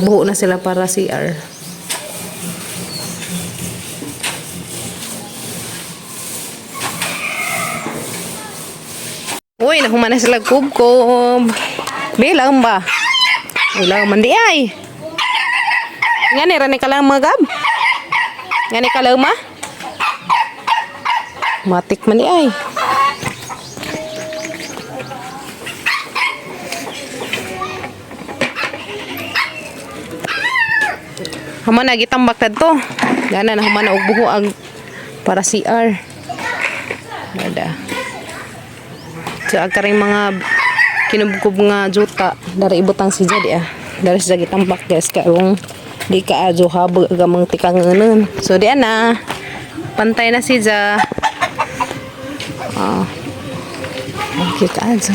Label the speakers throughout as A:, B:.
A: Buho na sila para CR. Uy, nahuman na sila kubkob. Bilang ba? Bilang mandi ay. Ngani rani ka lang mga gab? Ngani ka lang ma? Matik mandi ay. Haman na gitambak na to. Gana na haman na og buho ang para CR. Ada. So karing mga kinubkob nga juta dari ibutang si Jadi dari sa gitambak guys kaong di ka ajo habag agamang tikanganan. So di na pantay na si Ja. Okay ka ajo.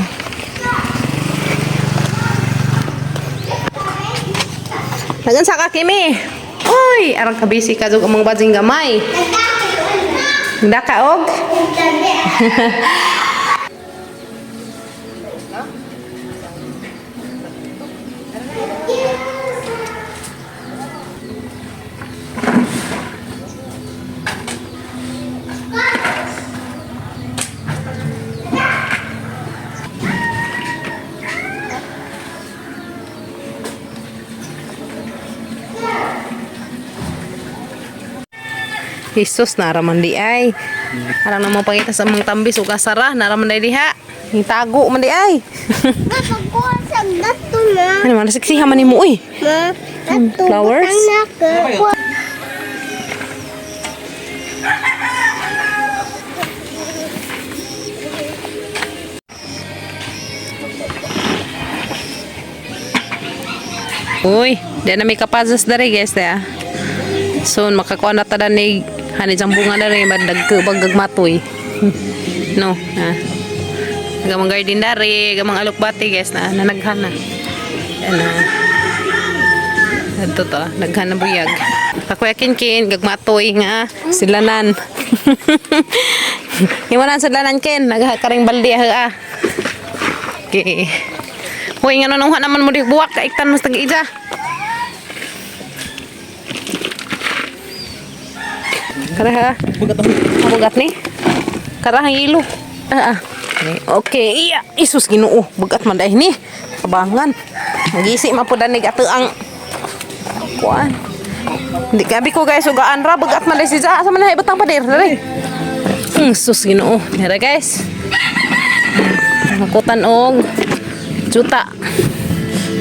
A: Nagan sa ka kimi. Uy, arang kabisi ka jug among bajing gamay. Daka og. Jesus naraman di ay. Arang namang pangita sa mga tambis ug asara naraman di diha. Hitago man di ay.
B: Nakakuha sa gato na.
A: Ano man siksiha man nimo uy. Flowers. Uy, di na may kapazas dari guys ya. So makakuha na tada ni hani jang bunga dari madagke baggagmatoy. No, gamang garden dari, gamang alukbati guys na nanaghana. Ano. Ito to, naghana buyag. Ako yakin gagmatoy nga silanan. Iwanan silanan kin, nagakaring baldi ah. Okay. Hoy ngano nang naman mo di buwak kaiktan mas tag-ija. Karaha. Bugat ni. Karaha ilo. Okay, iya. Isus Ginoo. Bugat man dai ni. Kabangan. Magisi mapudan ni gato ang kuan. Hindi gabi ko guys ugaan ra bugat man dai si Ja sa man ibutang pader dali. Sus Ginoo. Dere guys. Nakutan og juta.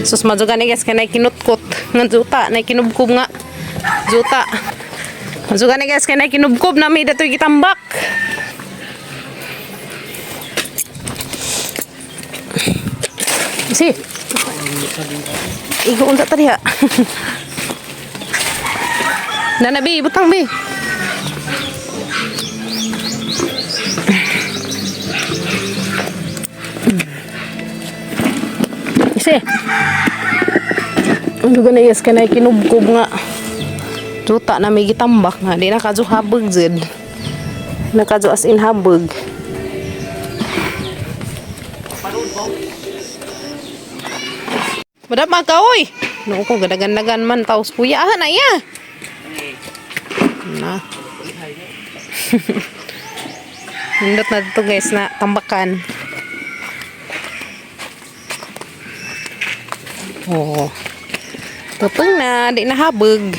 A: Sus majugan ni guys kanay kinutkot nga juta, nay kinubkob nga juta. Majugan ni guys kanay kinubkob na mi datoy gitambak. Si. Igo unta tadi ha. Nana bi butang bi. Isi. Juga na yes kanay kinubkob nga. Juta na may gitambak nga. Di na kadyo habag zed. Nakadyo as in habag. Badap maka oy. No ko gadagan-dagan man taos kuya na ya. Na. Hindot na dito guys na tambakan. Oh. Tutong na, di na habag.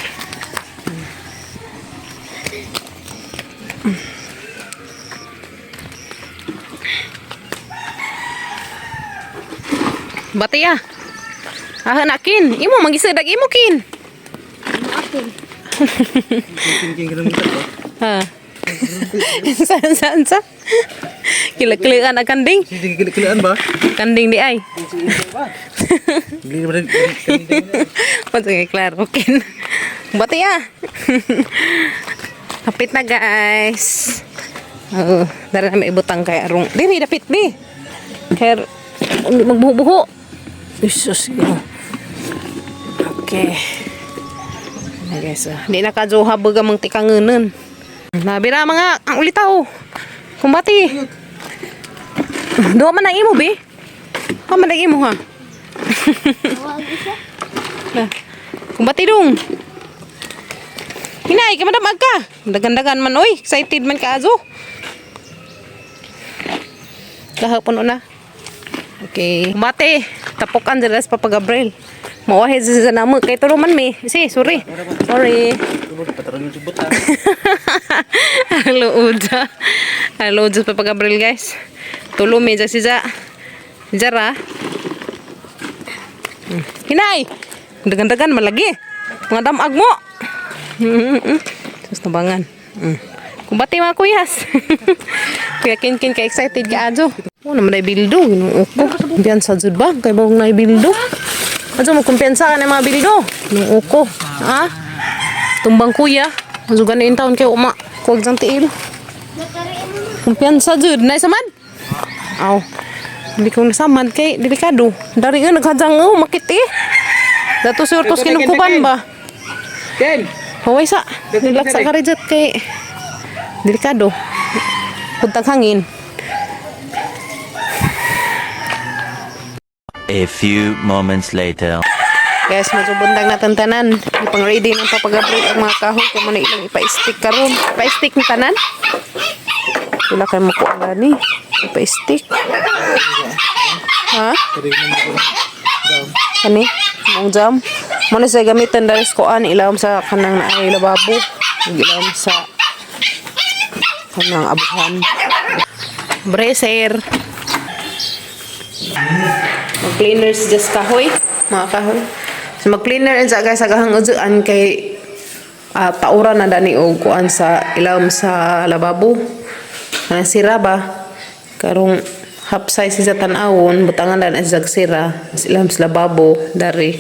A: Bati ya. Nakin, imo magisadag imo kin.
B: Akin.
A: Ha. San. Kila-kilaan ang kanding.
C: Kila-kilaan ba?
A: Kanding di ay.
C: Beli naman
A: Sige, klaro kin. Bati ya. Kapit na guys. Dara na may ibutang kay arong. Di may dapit bi. Kaya magbuho-buho. Jesus. Okay. Na guys. Di na kadyo habag amang tikanganan. Nabira mga ang ulitaw. Kumbati. Doa man ang imo bi. Ha man ang imo ha. Kumbati dong. Hinay, kamadamag ka. Dagan-dagan man, oy. Excited man ka, azo. Kahapon na. Okay. Kumbati. Tapukan dira sa Papa Gabriel. Mawahid sa namo. Kay turo man mi. Si, sorry. Sorry.
C: Patarong yung subot ha.
A: Halo, Uja. Halo, Uja sa Papa Gabriel, guys. Tulo mi, si Zara. Hinay! Dagan-dagan malagi. Mga damag mo. Sus nabangan. Kumbati mga kuyas. Kuya Kin ka excited ka ajo. Oh, naman ay bildo. Ginuok ko. Kumpiyansa jud ba? Kay bawang na bildo. Ajo mo kumpiyansa ka na mga bildo. Ginuok ko. Ha? Tumbang kuya. Ajo ganin taon kay uma. Kuwag jang tiil. Kumpiyansa jud. Nay samad? Aw. Hindi ko nasamad kay delikado. Dari nga naghadjang makit eh. Dato surtos kinukuban ba?
C: Ken!
A: Haway sa. Nilaksa ka rin kay delikado. Puntang hangin.
D: A few moments later.
A: Guys, medyo buntag natin tanan. Ipang ready ng papagabriel ang mga kahoy. Kaya muna ilang ipa-stick karon. Ipa-stick ng tanan. Wala kayo makuha ni. Ipa-stick. Ha? Kani? Ang jam. Muna sa gamitan dari skoan. Ilawam sa kanang naay lababo. Ilawam sa kanang abuhan. Bracer. Mag-cleaners just kahoy. Mga kahoy. So mag-cleaner and sa guys agahang ujuan kay tauran na dani og kuan sa ilawom sa lababo. Kanang sira ba? Karong half size sa tan-awon butangan dan as sira as ilawom sa lababo dari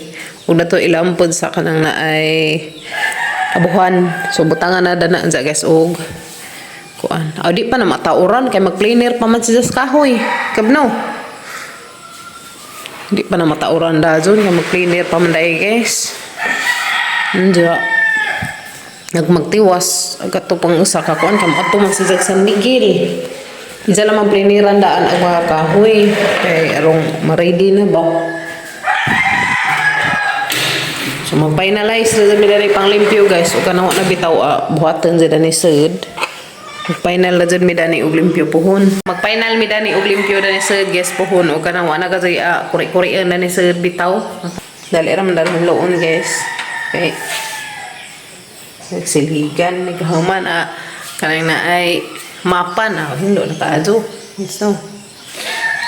A: ug nato ilawom pod sa kanang naay abuhan. So butangan na dana sa guys og kuan. Di pa na matauran kay mag-cleaner pa man sa kahoy. Kabno. Di pa na matauran da dyan. Kaya mag-cleaner pa man dahil guys. Nandiyo. Nagmagtiwas. Agato pang usa ka kuan. Kaya maato man sa San Miguel. Diyan naman cleaneran daan ang mga kahoy. Kaya arong ma-ready na ba? So mag-finalize na dyan midari pang limpyo guys. O kanawa na bitaw buhatan dyan ni Sud. Mag-final na dyan midani og limpyo pohon. Mag-final midani og limpyo na ni Sud guys pohon. O kanawa na kasi kuri-kurian na ni Sud bitaw. Dali ram na rin loon guys. Okay. Nagsilhigan. Nagkahuman kanang na ay mapan. Hindi na kaadyo. So,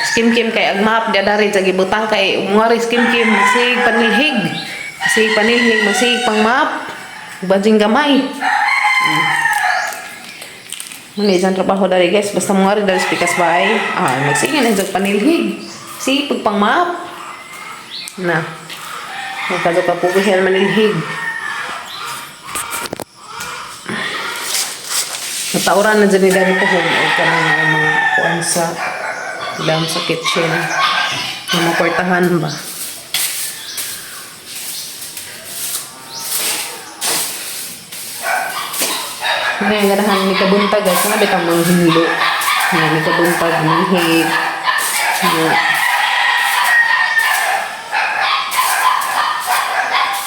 A: skim-kim kay ag map. Dadari sa gibutang kay umwari skim-kim. Masig panilhig. Masig panilhig. Masig pang map. Bajing gamay. Muna isang trabaho dari guys. Basta mga rin dari spikas bahay. Magsige na isang panilhig. Si pagpang map. Na. Magkado ka po siya manilhig. Natauran na dyan ni dari po kung ka na mga kuwan sa ilang sa kitchen. Yung mga portahan ba. Ngayon, ganahan ni kabuntag guys. Sana bitang mga hinlo. Ngayon, ni kabuntag, manihig.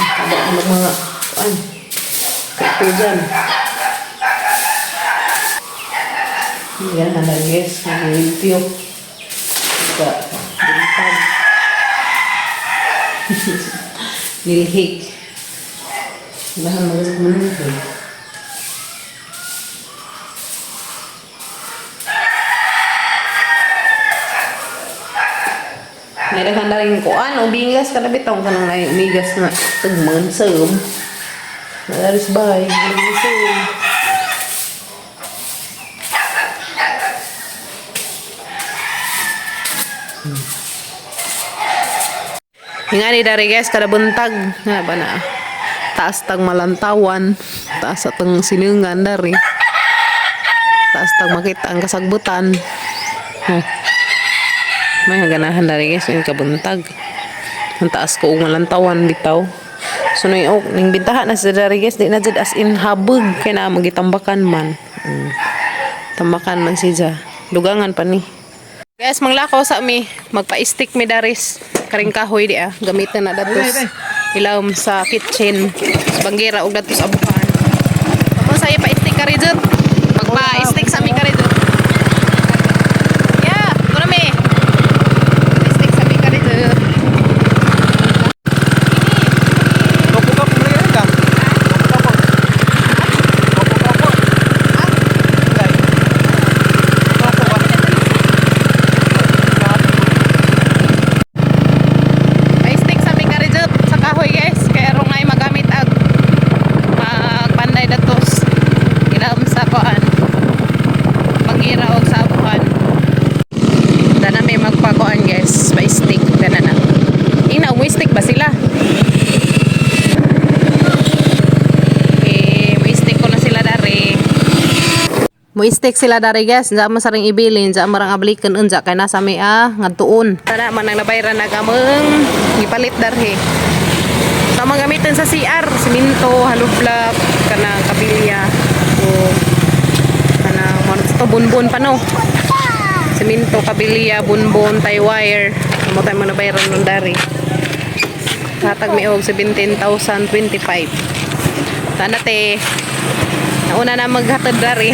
A: Nakaba mga kuan. Kaito dyan. Yan, handa guys. Nilimpyo. Buntag. Nilhig. Ganahan manihig. Naidahan na rin kuan o bigas kada bitong kanang na umigas na tagman sum. Nadaris bay, sum. Ingani dari guys kada buntag na ba na taas tag malantawan, taas atang sinungan dari. Taas tag makita ang kasagbutan. May ganahan dari guys yung kabuntag. Ang taas ko malantawan bitaw. So ning bintahan na sa dari guys di na jud as in habog kay na magitambakan man. Tambakan man siya. Dugangan pa ni. Guys, manglakaw sa mi magpa-stick mi daris karing kahoy di gamitan na datos. ilawom sa kitchen. Sa banggera ug datos abuhan. Mo saya pa-stick ka rin dyan. Magpa-stick sa mi ka rin dyan. Yeah, ito na mi. Pa-stick sa mi ka rin dyan.
C: Kapo-kapo mo rin ka. Kapo-kapo. Kapo-kapo. Ay. Kapo ka.
A: Pa-stick sa mi ka rin dyan. Sa kahoy guys. Kaya rong ay magamit ag magpanday datos. Ilawom sa kuan. Bangira og sa abuhan. Dana may magpakuan guys. Pa-stick. Dana na. Ina, stick ba sila? Stick ko na sila dari. Stick sila dari guys. Diyan mo saring ibilin. Diyan marang ablikan unja. Kaya nasa may ngadtuon. Tara man ang nabayran na gamang ipalit dari. Sa mga gamitin sa CR. Siminto, halublap, kanang kabilya. O kanang ito bunbun pa no. Siminto, kabilya, bunbun, tie wire. Amo tayo mga nabayran nun dari. Hatag mi og 17,025. Sana te. Nauna na maghatod dari.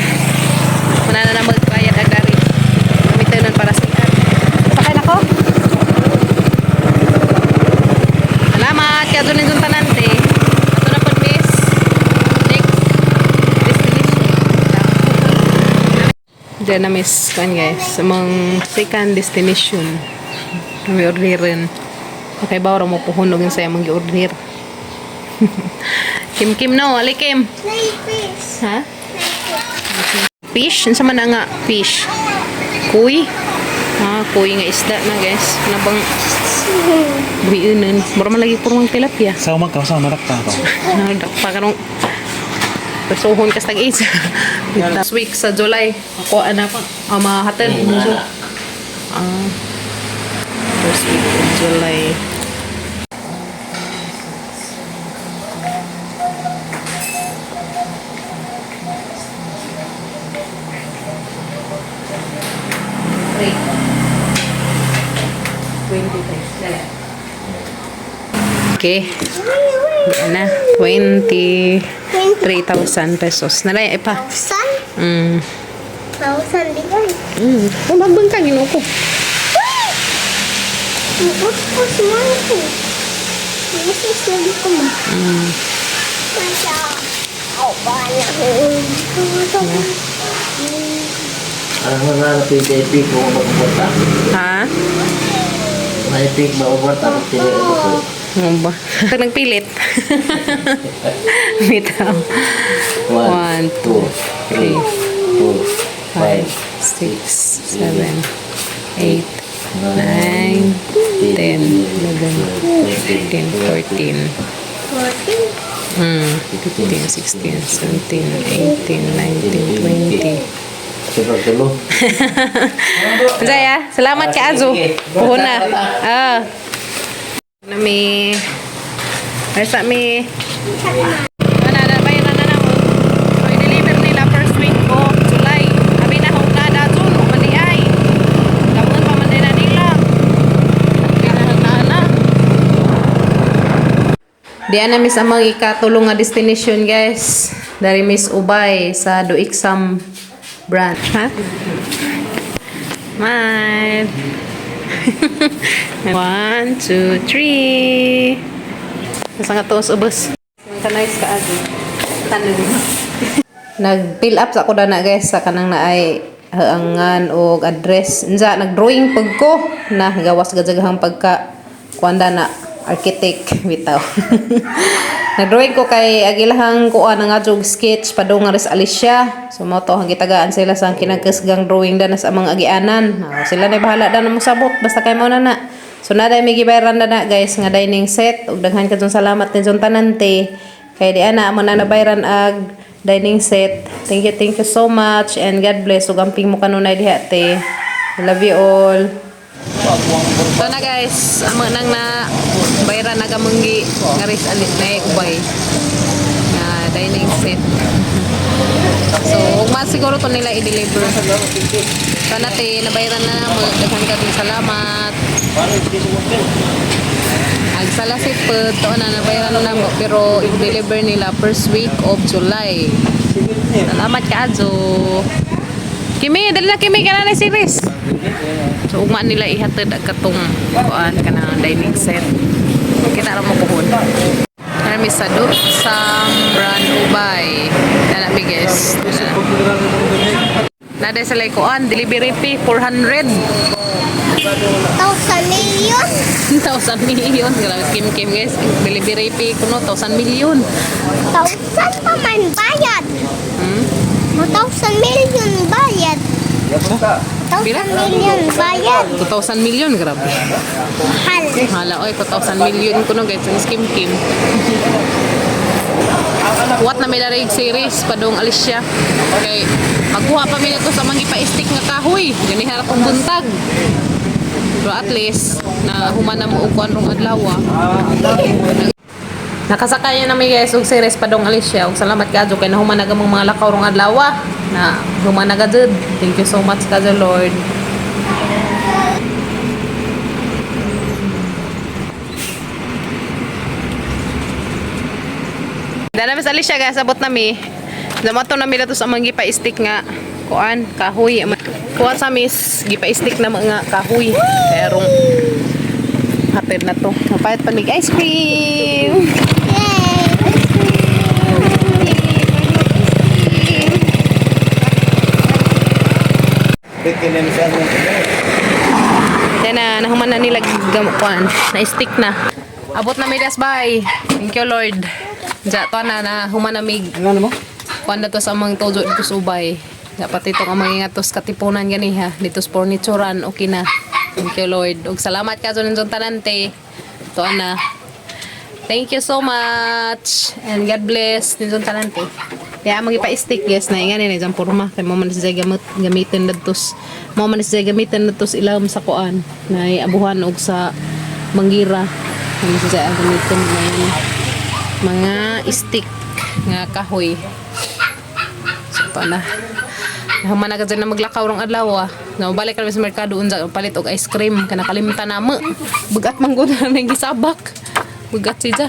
A: Una na magbayad ag dari. Gamitin nun para sa CR. Sakay na ko. Salamat. Kaya doon yung tanante. Ito na po miss. Next destination. Diyan na miss. Kan guys. Among second destination. May orderin. Okay ba mo puhunog yung saya mong i-order. Kim no. Ali Kim.
B: Fish.
A: Ha? Fish? Ano man na nga fish? Kuy? Kuy nga isda na guys. Ano bang buhiunan? Mura man lagi purong tilapia.
C: Sa umag ka, sa marakta ka.
A: Pa karong pasuhon kas tag-is. Last week sa July. Ako ana pa. Mahatid. First week of July. Okay. Yan na. 23,000 pesos. Nalay, pa.
B: Thousand?
A: Mm.
B: Thousand di ba?
A: Mababang ka, ginuko.
B: Tapos man ko. Masis na di ko ma. Masya. Oh, banyak.
E: Ang mga napipig mo magbubuta.
A: Ha?
E: May pig mabubuta at tinigil ko.
A: Ano ba? Pag nagpilit. Bitaw. 1, 2, 3, 5, 6, 7, 8, 9, 10, 11, 13, 14. 15, 16, 17, 18, 19, 20.
E: Sipag tulo.
A: Zaya, salamat ka Azu. Puhuna. Nami. Asa mi. Na bayaran na mo. So i-deliver nila first week of July. Abi na hong nada June o mali ay. Dapat pa man nila nila. Kinahanglan. Diyan na miss amang ikatulong nga destination guys. Dari Miss Ubay sa Do Exam brand. Ha? Smile. 1, 2, 3. Nasa nga to ubos. Kanais ka agi. Tanong. Nag-fill up sa ako na guys sa kanang naay haangan o address. Nza nag-drawing pag ko na gawas gajagahang pagka kuanda na architect bitaw. Nag-drawing ko kay agilahang kuan nga jog sketch padung nga res Alicia. So mo to ang gitagaan sila sa kinagkasgang drawing danas amang agianan. Sila na bahala dan mo sabot basta kay mo na. So naday may gibayaran na guys nga dining set ug daghan kadtong salamat ni John Tanante kay di ana mo na nabayaran ag dining set. Thank you so much and God bless ug amping mo kanunay diha te. I love you all. So na guys, amo nang na bayaran na gamunggi nga ris alit na ubay na dining set. So, ug mas siguro to nila i-deliver. Sana te nabayaran na mo daghan kadtong salamat. Ag salasit po, to na nabayaran na mo, pero i-deliver nila first week of July. Salamat ka, Adzo. Kimi, dali na Kimi, ka na na series. So, ugmaan nila ihatid ang katong kuan ka na dining set. Kita mo kuhon. Kami sa Sambran Ubay. Nana biges. Nada sa Laikoan, delivery fee 400.
B: 1,000 million.
A: 1,000 million. Grabe, Kim guys. Delivery fee kuno 1,000 million.
B: 1,000 pa man bayad. 1,000 million bayad.
A: Pila?
B: 1,000 million bayad.
A: 2,000 million, grabe.
B: Mahal.
A: Hala, oy, 2,000 million kuno guys. Ang Kim. What na may darig series padong Alicia. Okay. Magkuha pa mi nito sa mga ipa-stick nga kahoy. Gani harap kong buntag. Pero at least na humana mo og kuan rong adlaw. Nakasakay na may guys og series padong Alicia. Og salamat kadto kay nahuman na gamong mga lakaw rong adlaw na human na gajud. Thank you so much kadto Lord. Dala mas Alicia guys, abot na mi. Damato na mi dato sa mga gipa-stick nga kuan kahoy. Kuha sa mis gipa-stick na mga kahoy. Pero hatid na to. Mapayat pa mig ice cream.
B: Yay!
A: Then nahuman na nila kuan na stick na. Abot na mi das bye. Thank you Lord. Ja to na human na mig.
C: Ano mo?
A: Kuan na to sa mga tojo dito sa ubay. Dapat ito ang mga ngatos katipunan gani ha. Dito sa furniturean okay na. Thank you Lord. Ug salamat ka sa tanante. To na. Thank you so much and God bless ninyo tanante. Kaya mga ipa-stick guys na ingani na dyan porma. Kaya mo man siya gamitin natos. Mo man siya gamitin natos ilam sa kuan. Na abuhan og sa manggira. Ano siya gamitin na yan. Mga stick nga kahoy. So pa na. Naman na dyan na maglakaw rong adlaw. Na mabalik kami sa merkado unsa palit og ice cream kana kalimtan na mo. Bugat man gud na gisabak. Bugat siya.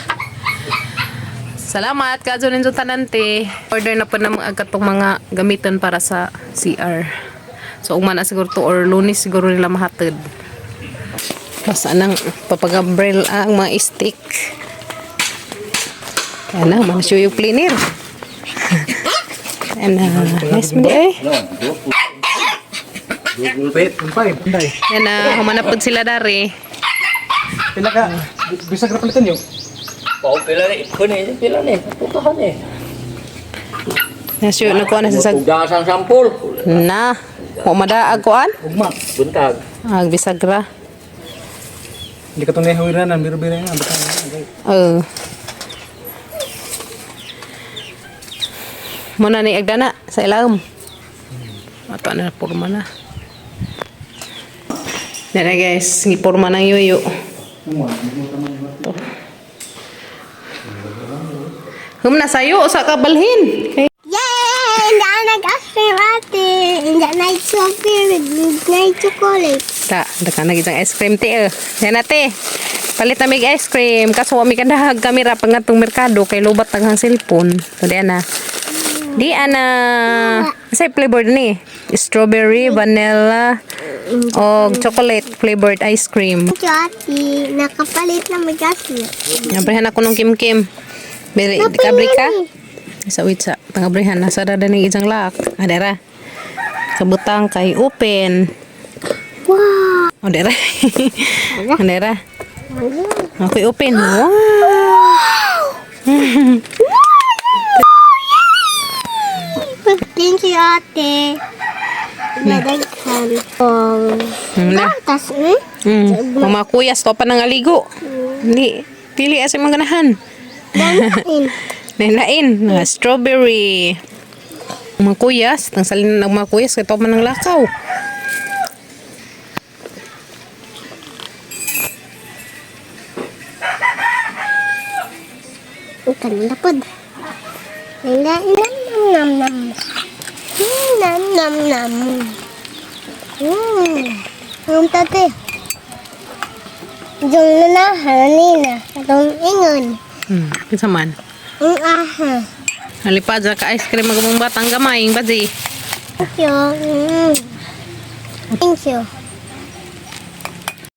A: Salamat kadto ninyo tanante. Order na po na mga katong mga gamiton para sa CR. So ug man na siguro to or Lunes siguro nila mahatid. Basta nang papag-umbrella ang mga stick. Yan na, man siya yung cleaner. Yan na, nice mo di ay. Yan na, humanapod sila dari.
C: Pila ka? Bisa ka palitan yun?
E: Pau pila ni, kunin pila ni, putuhan ni.
A: Nasyo, nagkuha na sa
E: Tugasang sampul.
A: na, humadaag kuan.
E: Ugma, buntag.
A: Bisagra.
C: Hindi ka itong nahiwiran, biro-biro nga.
A: Muna ni agdana sa ilawom. Ato na porma na. Nara guys, ni porma ng yuyo. Ito. Humna sayo sa kabalhin. Okay.
B: Yay! Hindi nag-ice cream ate. Hindi na chocolate.
A: Ta, daka na gitang ice cream ti. Yan ate. Palit na mig ice cream. Kaso wami kadahag kamera pag ngatong merkado kay lubat taghang cellphone. So di ana. Di ana. Say flavored ni. Strawberry, vanilla, o chocolate flavored ice cream.
B: Ate, nakapalit na mag-ice cream.
A: Nabrihan ako nung kim-kim. Beri, kabri ka? Sa wait sa pangabrihan. Nasa rada ng isang lock. Adera. Kabutang kay open.
B: Wow!
A: Adera. Adera. Okay, open. Wow!
B: Thank you, ate. Nadaghan.
A: Na.
B: Tas,
A: Mamakuyas to pa ng aligo. Hindi. Pili asa mga ganahan.
B: Danain.
A: Nain. Strawberry. Makuyas. Tang salin ng makuyas. Kaya to pa ng lakaw.
B: Ikan na pod. Nam nam nam. Nam nam nam. Tate. Yung nanahan nina. Atong ingon.
A: Kinsa man.
B: Ang aha.
A: Halipad sa ka ice cream magumong batang gamay, bazi.
B: Thank you. Thank you.